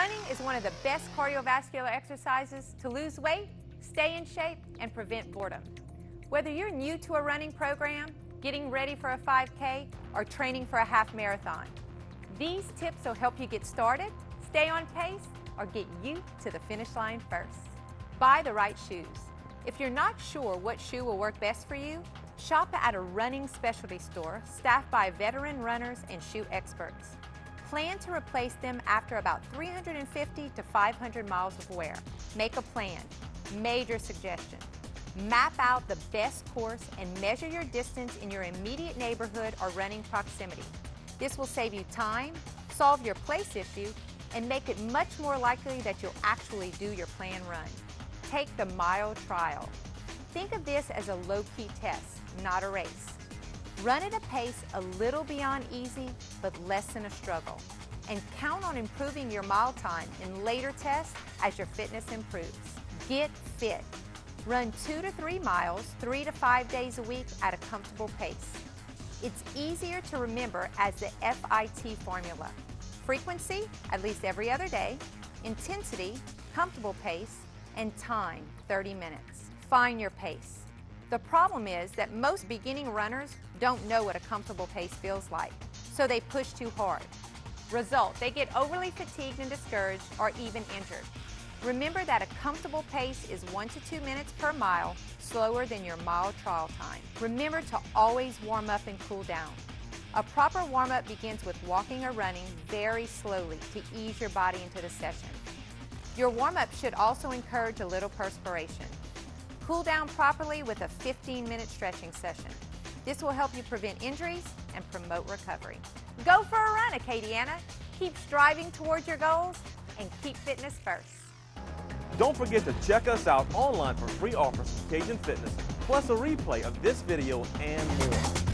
Running is one of the best cardiovascular exercises to lose weight, stay in shape, and prevent boredom. Whether you're new to a running program, getting ready for a 5K, or training for a half marathon, these tips will help you get started, stay on pace, or get you to the finish line first. Buy the right shoes. If you're not sure what shoe will work best for you, shop at a running specialty store staffed by veteran runners and shoe experts. Plan to replace them after about 350 to 500 miles of wear. Make a plan. Major suggestion. Map out the best course and measure your distance in your immediate neighborhood or running proximity. This will save you time, solve your place issue, and make it much more likely that you'll actually do your planned run. Take the mile trial. Think of this as a low-key test, not a race. Run at a pace a little beyond easy, but less than a struggle. And count on improving your mile time in later tests as your fitness improves. Get fit. Run 2 to 3 miles, 3 to 5 days a week at a comfortable pace. It's easier to remember as the FIT formula. Frequency, at least every other day. Intensity, comfortable pace. And time, 30 minutes. Find your pace. The problem is that most beginning runners don't know what a comfortable pace feels like, so they push too hard. Result, they get overly fatigued and discouraged or even injured. Remember that a comfortable pace is 1 to 2 minutes per mile, slower than your mile trial time. Remember to always warm up and cool down. A proper warm-up begins with walking or running very slowly to ease your body into the session. Your warm-up should also encourage a little perspiration. Cool down properly with a 15-minute stretching session. This will help you prevent injuries and promote recovery. Go for a run, Acadiana. Keep striving towards your goals and keep fitness first. Don't forget to check us out online for free offers from Cajun Fitness, plus a replay of this video and more.